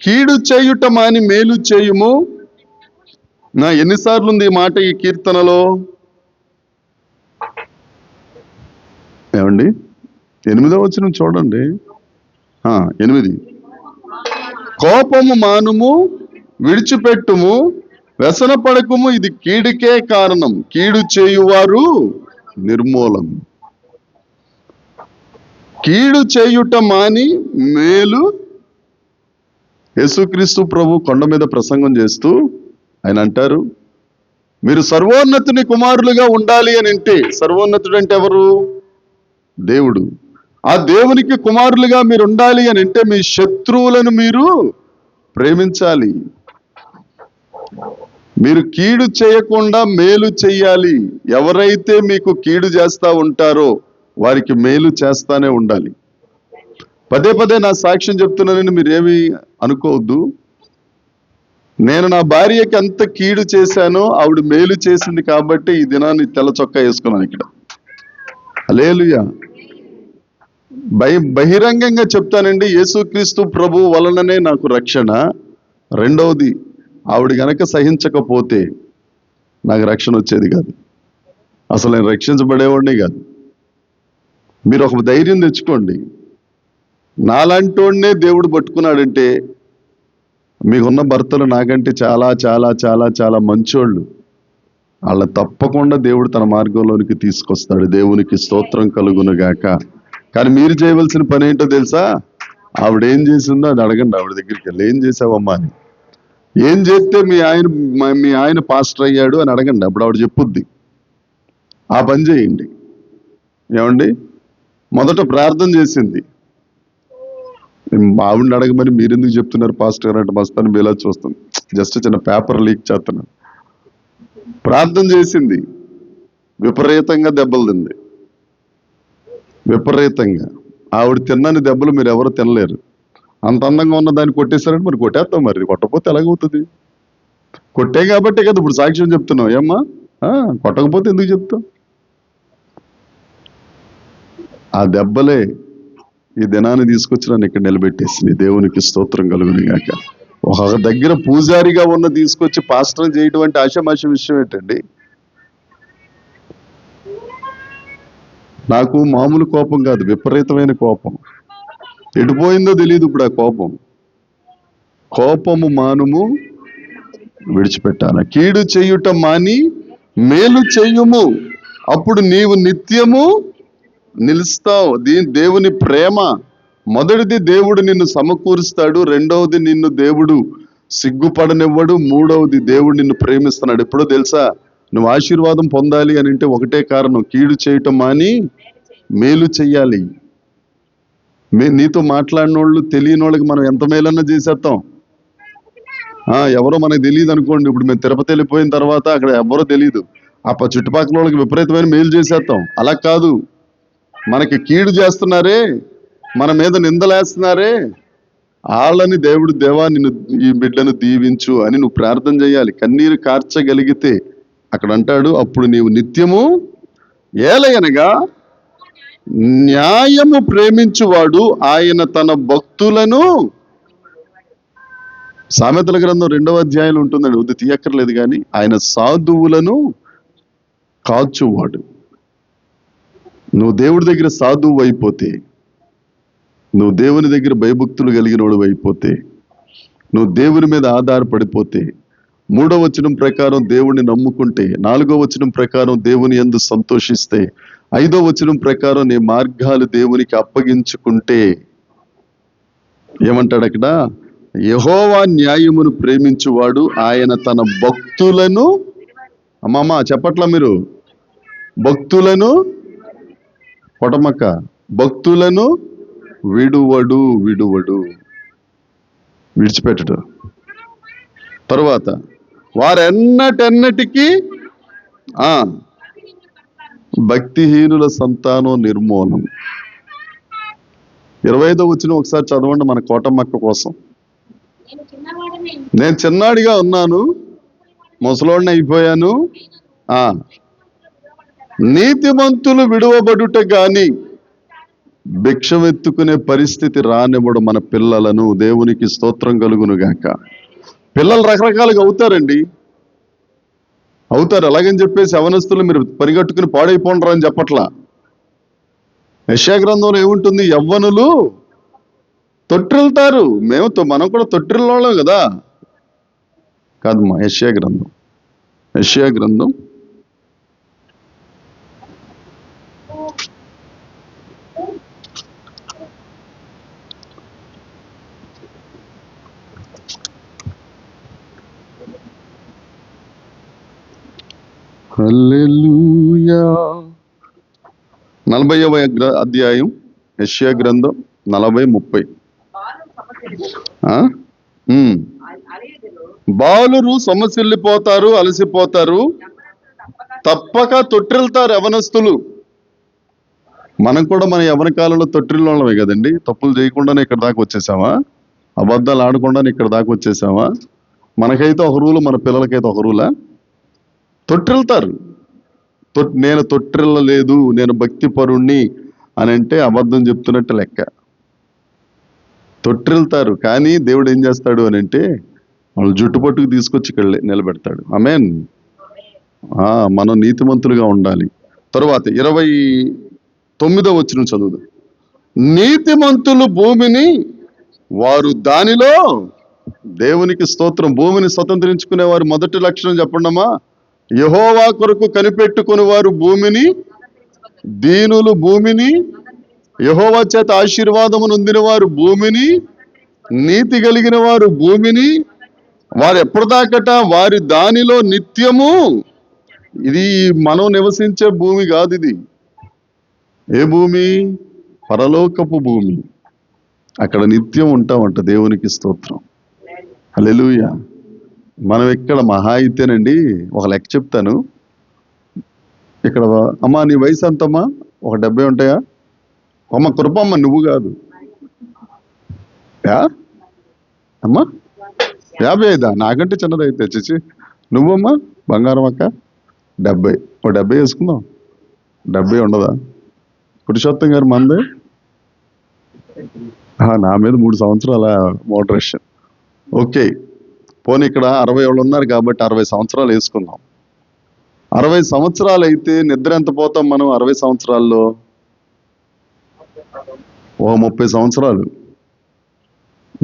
కీడు చేయుట మాని మేలు చేయుము. ఎన్నిసార్లు ఉంది ఈ మాట ఈ కీర్తనలో? ఏమండి, 8వ వచనం చూడండి. 8, కోపము మానుము, విడిచిపెట్టుము, వ్యసన పడకుము, ఇది కీడుకే కారణం, కీడు చేయువారు నిర్మూలం. కీడు చేయుట మాని మేలు. యేసుక్రీస్తు ప్రభు కొండ మీద ప్రసంగం చేస్తూ ఆయన అంటారు, మీరు సర్వోన్నతుని కుమారులుగా ఉండాలి అని అంటే, సర్వోన్నతుడు అంటే ఎవరు? దేవుడు. ఆ దేవునికి కుమారులుగా మీరు ఉండాలి అని అంటే, మీ శత్రువులను మీరు ప్రేమించాలి. మీరు కీడు చేయకుండా మేలు చెయ్యాలి. ఎవరైతే మీకు కీడు చేస్తా ఉంటారో వారికి మేలు చేస్తానే ఉండాలి. పదే పదే నా సాక్ష్యం చెప్తున్నానని మీరేమి అనుకోవద్దు. నేను నా భార్యకి ఎంత కీడు చేశానో ఆవిడ మేలు చేసింది కాబట్టి ఈ దినాన్ని తెల్ల చొక్కా వేసుకున్నాను ఇక్కడ. హల్లెలూయా. బహిరంగంగా చెప్తానండి, యేసుక్రీస్తు ప్రభు వలననే నాకు రక్షణ. రెండవది, ఆవిడ గనక సహించకపోతే నాకు రక్షణ వచ్చేది కాదు, అసలు నేను రక్షించబడేవాడిని కాదు. మీరు ఒక ధైర్యం తెచ్చుకోండి. నాలాంటోడినే దేవుడు పట్టుకున్నాడంటే మీకున్న భర్తలు నాకంటే చాలా చాలా చాలా చాలా మంచోళ్ళు. వాళ్ళ తప్పకుండా దేవుడు తన మార్గంలోనికి తీసుకొస్తాడు. దేవునికి స్తోత్రం కలుగును గాక. కానీ మీరు చేయవలసిన పని ఏంటో తెలుసా? ఆవిడ ఏం చేసిందో అది అడగండి. ఆవిడ దగ్గరికి వెళ్ళి ఏం చేసావమ్మా అని. ఏం చేస్తే మీ ఆయన పాస్టర్ అయ్యాడు అని అడగండి. అప్పుడు ఆవిడ చెప్పుద్ది. ఆ పని చేయండి. ఏమండి? మొదట ప్రార్థన చేసింది. ఆవిడని అడగమని మీరెందుకు చెప్తున్నారు పాస్టర్ గారు అంటే మస్తాను మీలా చూస్తాను. జస్ట్ చిన్న పేపర్ లీక్ చేస్తున్నాను. ప్రార్థన చేసింది, విపరీతంగా దెబ్బలు తింది. విపరీతంగా. ఆవిడ తిన్నని దెబ్బలు మీరు ఎవరు తినలేరు. అంత అందంగా ఉన్న దాన్ని కొట్టేశారంటే మరి కొట్టేస్తాం. మరి కొట్టకపోతే ఎలాగవుతుంది? కొట్టే కాబట్టే కదా ఇప్పుడు సాక్ష్యం చెప్తున్నావు. ఏమ్మా కొట్టకపోతే ఎందుకు చెప్తావు? ఆ దెబ్బలే ఈ దినాన్ని తీసుకొచ్చి నన్ను ఇక్కడ నిలబెట్టేసింది. దేవునికి స్తోత్రం కలుగును గాక. ఒక దగ్గర పూజారిగా ఉన్న తీసుకొచ్చి పాస్టర్ చేయడం అంటే ఆషామాషి విషయం ఏంటండి? నాకు మామూలు కోపం కాదు, విపరీతమైన కోపం. ఎటుపోయిందో తెలియదు ఇప్పుడు ఆ కోపం. కోపము మానుము విడిచిపెట్టాలి. కీడు చేయుట మాని మేలు చెయ్యుము, అప్పుడు నీవు నిత్యము నిలుస్తావు. దేవుని ప్రేమ మొదటిది, దేవుడు నిన్ను సమకూరుస్తాడు. రెండవది, నిన్ను దేవుడు సిగ్గుపడనివ్వడు. మూడవది, దేవుడు నిన్ను ప్రేమిస్తున్నాడు. ఎప్పుడో తెలుసా? నువ్వు ఆశీర్వాదం పొందాలి అని అంటే ఒకటే కారణం, కీడు చేయటం మాని మేలు చెయ్యాలి. నీతో మాట్లాడిన వాళ్ళు తెలియని వాళ్ళకి మనం ఎంత మేలన్నా చేసేస్తాం. ఎవరో మనకు తెలియదు అనుకోండి. ఇప్పుడు మేము తిరుపతి వెళ్ళిపోయిన తర్వాత అక్కడ ఎవరో తెలియదు, చుట్టుపక్కల వాళ్ళకి విపరీతమైన మేలు చేసేస్తాం. అలా కాదు, మనకి కీడు చేస్తున్నారే, మన మీద నిందలేస్తున్నారే, వాళ్ళని దేవుడు, దేవా నిన్ను ఈ బిడ్డను దీవించు అని నువ్వు ప్రార్థన చేయాలి. కన్నీరు కార్చగలిగితే అక్కడ అంటాడు, అప్పుడు నీవు నిత్యము ఏలయనగా న్యాయము ప్రేమించువాడు ఆయన తన భక్తులను. సామెతల గ్రంథం 2వ అధ్యాయంలో ఉంటుందండి, వద్దు తీయక్కర్లేదు. కానీ ఆయన సాధువులను కాచువాడు. నువ్వు దేవుడి దగ్గర సాధువు అయిపోతే, నువ్వు దేవుని దగ్గర భయభక్తులు కలిగినోడు అయిపోతే, నువ్వు దేవుని మీద ఆధారపడిపోతే, 3వ వచనం ప్రకారం దేవుణ్ణి నమ్ముకుంటే, 4వ వచనం ప్రకారం దేవుని యందు సంతోషిస్తే, 5వ వచనం ప్రకారం నీ మార్గాలు దేవునికి అప్పగించుకుంటే, ఏమంటాడు అక్కడ? యెహోవా న్యాయమును ప్రేమించువాడు ఆయన తన భక్తులను. అమ్మమ్మ చెప్పట్లా మీరు? భక్తులను పొటమక్క, భక్తులను విడువడు విడిచిపెట్టడు. తరువాత వారెన్నటెన్నటికీ భక్తిహీనుల సంతానం నిర్మూలం. 25వ వచనం ఒకసారి చదవండి మన కోటమ్మక్క కోసం. నేను చిన్నాడిగా ఉన్నాను, ముసలోడిని అయిపోయాను. నీతిమంతులు విడువబడుట గాని భిక్షమెత్తుకునే పరిస్థితి రానివ్వడు మన పిల్లలను. దేవునికి స్తోత్రం కలుగును గాక. పిల్లలు రకరకాలుగా అవుతారండి, అవుతారు. అలాగని చెప్పేసి యవనస్తులు మీరు పరిగెట్టుకుని పాడైపోండ్రా అని చెప్పట్లా. యెషయా గ్రంథంలో ఏముంటుంది? యవ్వనులు తొట్టిల్తారు. మనం కూడా తొట్టిల్లోళ్ళం కదా. కాదమ్మా, యెషయా గ్రంథం హల్లెలూయా 40వ అధ్యాయం యెషయా గ్రంథం 40-30. బాలురు సొమ్మసిల్లిపోతారు, అలసిపోతారు, తప్పక తొట్టిల్తారు యవనస్తులు. మనం కూడా మన యవన కాలంలో తొట్టిల్లోళ్ళమే కదండి. తప్పులు చేయకుండానే ఇక్కడ దాకా వచ్చేసామా? అబద్ధాలు ఆడకుండానే ఇక్కడ దాకా వచ్చేసామా? మనకైతే ఒక రూలు, మన పిల్లలకైతే ఒక రూలా? తొట్టిల్తారు. నేను తొట్టిల్లలేదు, నేను భక్తి పరుణ్ణి అని అంటే అబద్ధం చెప్తున్నట్టు లెక్క. తొట్టిల్తారు. కానీ దేవుడు ఏం చేస్తాడు అని అంటే వాళ్ళు జుట్టు పట్టుకు తీసుకొచ్చి ఇక్కడ నిలబెడతాడు. ఆమేన్. మనం నీతిమంతులుగా ఉండాలి. తరువాత 9వ వచనం చదువుదాం. నీతిమంతులు భూమిని, వారు దానిలో, దేవునికి స్తోత్రం. భూమిని స్వతంత్రించుకునే వారు మొదటి లక్షణం చెప్పండమ్మా. యెహోవా కొరకు కనిపెట్టుకుని వారు భూమిని, దీనులు భూమిని, యెహోవా చేత ఆశీర్వాదము నొందిన వారు భూమిని, నీతి కలిగిన వారు భూమిని, వారు ఎప్పటిదాకట వారి దానిలో నిత్యము. ఇది మనం నివసించే భూమి కాదు. ఇది ఏ భూమి? పరలోకపు భూమి. అక్కడ నిత్యం ఉంటామంట. దేవునికి స్తోత్రం. హల్లెలూయా. మనం ఇక్కడ మహా అయితేనండి, ఒక లెక్క చెప్తాను. ఇక్కడ అమ్మా నీ వయసు ఎంతమ్మా? ఒక 70 ఉంటాయా? అమ్మ కృపమ్మ, నువ్వు కాదు. అమ్మా 55? నాకంటే చిన్నదైతే చిచి. నువ్వమ్మా బంగారం అక్క? 70. ఒక 70 వేసుకుందాం. 70 ఉండదా? పురుషోత్తం గారు మంది నా మీద 3 సంవత్సరాల మోడరేషన్. ఓకే, పోనీ ఇక్కడ 60 వాళ్ళు ఉన్నారు కాబట్టి 60 సంవత్సరాలు వేసుకుందాం. 60 సంవత్సరాలు అయితే నిద్ర ఎంత పోతాం మనం 60 సంవత్సరాల్లో? 30 సంవత్సరాలు.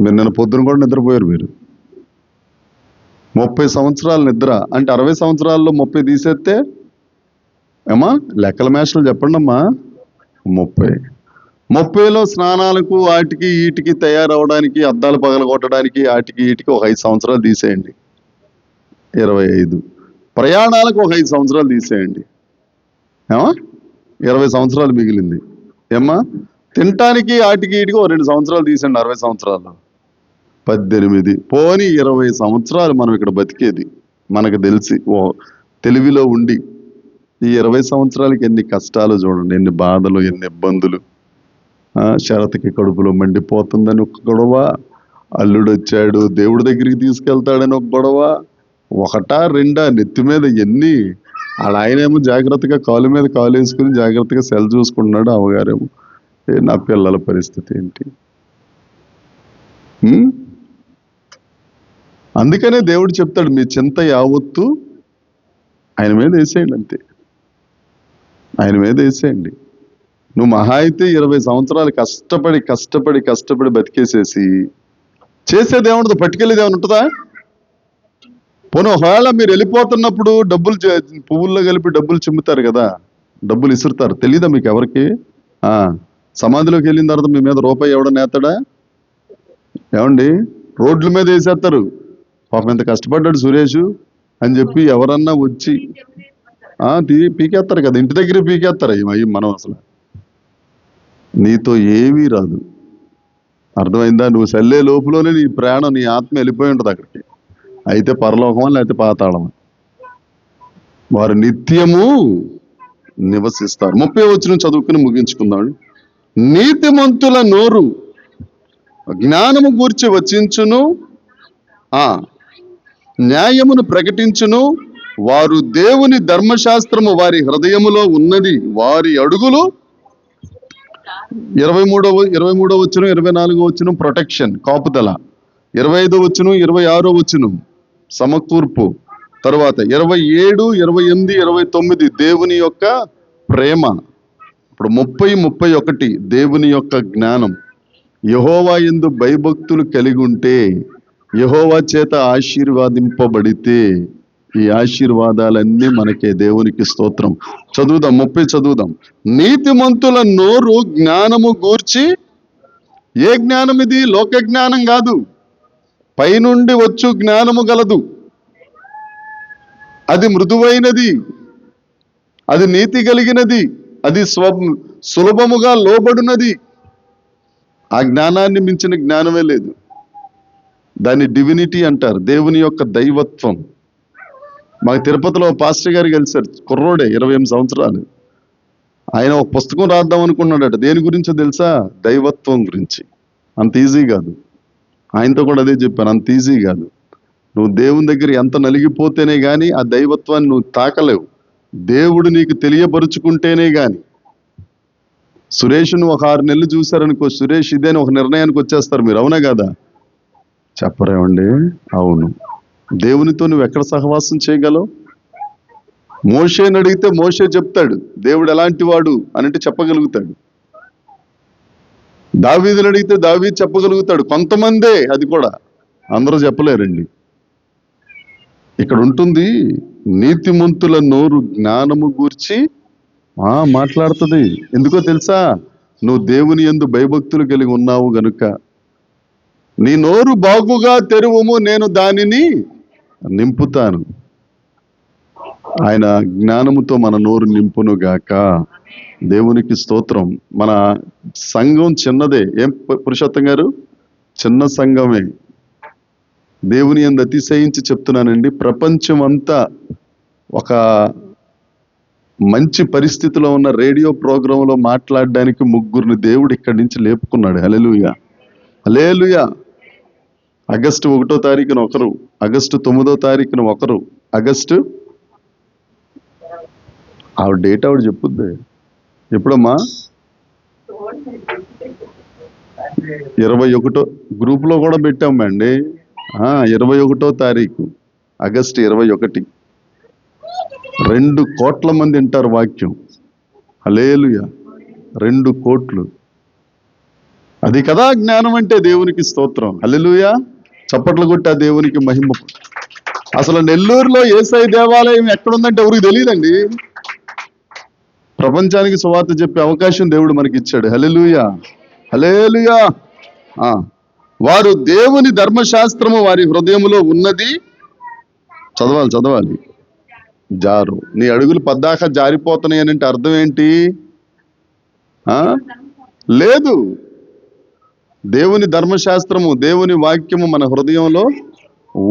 మీరు నిన్న పొద్దున కూడా నిద్రపోయారు. మీరు 30 సంవత్సరాలు నిద్ర అంటే 60 సంవత్సరాల్లో 30 తీసేస్తే ఏమా లెక్కల మేషలు చెప్పండి అమ్మా. 30లో స్నానాలకు వాటికి వీటికి తయారవడానికి, అద్దాలు పగలగొట్టడానికి వాటికి వీటికి ఒక 5 సంవత్సరాలు తీసేయండి. 25. ప్రయాణాలకు ఒక 5 సంవత్సరాలు తీసేయండి. ఏమా 20 సంవత్సరాలు మిగిలింది. ఏమ్మా తినటానికి వాటికి వీటికి ఒక 2 సంవత్సరాలు తీసేయండి. 60 సంవత్సరాలు 18. పోని 20 సంవత్సరాలు మనం ఇక్కడ బతికేది మనకు తెలిసి తెలివిలో ఉండి. ఈ 20 సంవత్సరాలకి ఎన్ని కష్టాలు చూడండి, ఎన్ని బాధలు, ఎన్ని ఇబ్బందులు. శరతకి కడుపులో మండిపోతుందని ఒక గొడవ, అల్లుడు వచ్చాడు దేవుడి దగ్గరికి తీసుకెళ్తాడని ఒక గొడవ, 1, 2 నెత్తి మీద ఎన్ని. ఆయనేమో జాగ్రత్తగా కాలు మీద కాలు వేసుకుని జాగ్రత్తగా సెల్ చూసుకుంటున్నాడు. అమ్మగారేమో నా పిల్లల పరిస్థితి ఏంటి? అందుకనే దేవుడు చెప్తాడు, మీ చింత యావత్తు ఆయన మీద వేసేయండి. అంతే, ఆయన మీద వేసేయండి. నువ్వు మహా అయితే 20 సంవత్సరాలు కష్టపడి కష్టపడి కష్టపడి బతికేసేసి చేసేది ఏముండదు, పట్టుకెళ్ళేది ఏమైనా ఉంటుందా? పోనీ ఒకవేళ మీరు వెళ్ళిపోతున్నప్పుడు డబ్బులు పువ్వుల్లో కలిపి డబ్బులు చిమ్ముతారు కదా, డబ్బులు ఇసురుతారు. తెలీదా మీకు ఎవరికి? సమాధిలోకి వెళ్ళిన తర్వాత మీ మీద రూపాయి ఎవడన్నా వేస్తాడా? ఏమండి, రోడ్ల మీద వేసేస్తారు. పాపం ఎంత కష్టపడ్డాడు సురేష్ అని చెప్పి ఎవరన్నా వచ్చి పీకేస్తారు కదా, ఇంటి దగ్గరే పీకేస్తారు. అవి మనం అసలు నీతో ఏమీ రాదు. అర్థమైందా? నువ్వు చల్లే లోపులోనే నీ ప్రాణం, నీ ఆత్మ వెళ్ళిపోయి ఉంటుంది అక్కడికి. అయితే పరలోకమా లేకపోతే పాతాళమా. వారు నిత్యము నివసిస్తారు. 30వ వచనం చదువుకుని ముగించుకుందాం. నీతిమంతుల నోరు జ్ఞానము గూర్చి వచించును, న్యాయమును ప్రకటించును. వారు దేవుని ధర్మశాస్త్రము వారి హృదయములో ఉన్నది, వారి అడుగులు. 23వ వచనం, 24వ వచనం ప్రొటెక్షన్, కాపుదల. 25వ వచనం, 26వ వచనం సమకూర్పు. తర్వాత 27, 28, 29 దేవుని యొక్క ప్రేమ. ఇప్పుడు 30, 31 దేవుని యొక్క జ్ఞానం. యెహోవా యందు భయభక్తులు కలిగి ఉంటే, యెహోవా చేత ఆశీర్వాదింపబడితే ఈ ఆశీర్వాదాలన్నీ మనకే. దేవునికి స్తోత్రం. చదువుదాం, 30 చదువుదాం. నీతిమంతుల నోరు జ్ఞానము గూర్చి. ఏ జ్ఞానం ఇది? లోక జ్ఞానం కాదు, పైనుండి వచ్చు జ్ఞానము గలదు. అది మృదువైనది, అది నీతి కలిగినది, అది సులభముగా లోబడినది. ఆ జ్ఞానాన్ని మించిన జ్ఞానమే లేదు. దాన్ని డివినిటీ అంటారు, దేవుని యొక్క దైవత్వం. మాకు తిరుపతిలో పాస్టర్ గారు కలిశారు, కుర్రోడే 28 సంవత్సరాలు. ఆయన ఒక పుస్తకం రాద్దాం అనుకున్నాడట. దేని గురించో తెలుసా? దైవత్వం గురించి. అంత ఈజీ కాదు. ఆయనతో కూడా అదే చెప్పాను, అంత ఈజీ కాదు. నువ్వు దేవుని దగ్గర ఎంత నలిగిపోతేనే కానీ ఆ దైవత్వాన్ని నువ్వు తాకలేవు. దేవుడు నీకు తెలియపరుచుకుంటేనే కానీ. సురేష్ను ఒక 6 నెలలు చూశారనుకో, సురేష్ ఇదేని ఒక నిర్ణయానికి వచ్చేస్తారు మీరు. అవునా కదా? చెప్పరేమండి? అవును. దేవునితో నువ్వు ఎక్కడ సహవాసం చేయగలవు? మోషేని అడిగితే మోషే చెప్తాడు దేవుడు ఎలాంటి వాడు అనంటే చెప్పగలుగుతాడు. దావీదుని అడిగితే దావీదు చెప్పగలుగుతాడు. కొంతమందే, అది కూడా అందరూ చెప్పలేరండి. ఇక్కడ ఉంటుంది, నీతిమంతుల నోరు జ్ఞానము గూర్చి మాట్లాడుతుంది. ఎందుకో తెలుసా? నువ్వు దేవుని యందు భయభక్తులు కలిగి ఉన్నావు గనుక. నీ నోరు బాగుగా తెరువుము, నేను దానిని నింపుతాను. ఆయన జ్ఞానముతో మన నోరు నింపును గాక. దేవునికి స్తోత్రం. మన సంఘం చిన్నదే. ఏం పురుషోత్తం గారు? చిన్న సంఘమే. దేవుని యందు అతిశయించి చెప్తున్నానండి, ప్రపంచం అంతా ఒక మంచి పరిస్థితిలో ఉన్న రేడియో ప్రోగ్రాంలో మాట్లాడడానికి ముగ్గురిని దేవుడు ఇక్కడి నుంచి లేపుకున్నాడు. హల్లెలూయా, హల్లెలూయా. ఆగస్టు 1వ తారీఖున ఒకరు, ఆగస్టు 9వ తారీఖున ఒకరు, ఆగస్టు ఆవిడ డేట్ ఆవిడ చెప్పుద్ది. ఎప్పుడమ్మా? 21 గ్రూప్లో కూడా పెట్టామండి. 21వ తారీఖు, ఆగస్టు 21. 2 కోట్ల మంది వింటారు వాక్యం. హల్లెలూయా, 2 కోట్లు. అది కదా జ్ఞానం అంటే. దేవునికి స్తోత్రం. హల్లెలూయా. చప్పట్లు కొట్టి ఆ దేవునికి మహిమ. అసలు నెల్లూరులో యేసయ్య దేవాలయం ఎక్కడుందంటే ఎవరికి తెలియదండి. ప్రపంచానికి సువార్త చెప్పే అవకాశం దేవుడు మనకి ఇచ్చాడు. హల్లెలూయా, హల్లెలూయా. వారు దేవుని ధర్మశాస్త్రము వారి హృదయములో ఉన్నది చదవాలి. జారు. నీ అడుగులు పద్దాక జారిపోతున్నాయి అని అంటే అర్థం ఏంటి? లేదు. దేవుని ధర్మశాస్త్రము, దేవుని వాక్యము మన హృదయంలో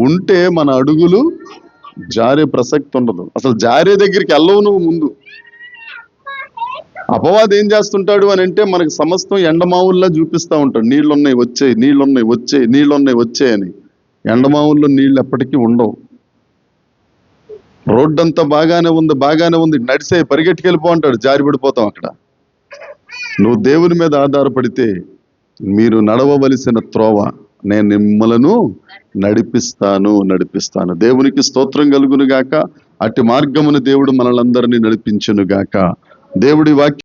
ఉంటే మన అడుగులు జారే ప్రసక్తి ఉండదు. అసలు జారే దగ్గరికి వెళ్ళవు నువ్వు. ముందు అపవాది ఏం చేస్తుంటాడు అని అంటే మనకు సమస్తం ఎండమావుల్లా చూపిస్తూ ఉంటాడు. నీళ్లున్నాయి వచ్చాయి, నీళ్లున్నాయి వచ్చాయి, నీళ్లున్నాయి వచ్చాయని. ఎండమావుల్లో నీళ్ళు ఎప్పటికీ ఉండవు. రోడ్డు అంతా బాగానే ఉంది, నడిసే పరిగెట్టుకెళ్ళిపో అంటాడు, జారి పడిపోతాం అక్కడ. నువ్వు దేవుని మీద ఆధారపడితే మీరు నడవవలసిన త్రోవ నేను మిమ్మలను నడిపిస్తాను. దేవునికి స్తోత్రం కలుగును గాక. అట్టి మార్గమును దేవుడు మనలందరినీ నడిపించును గాక. దేవుడి వాక్యం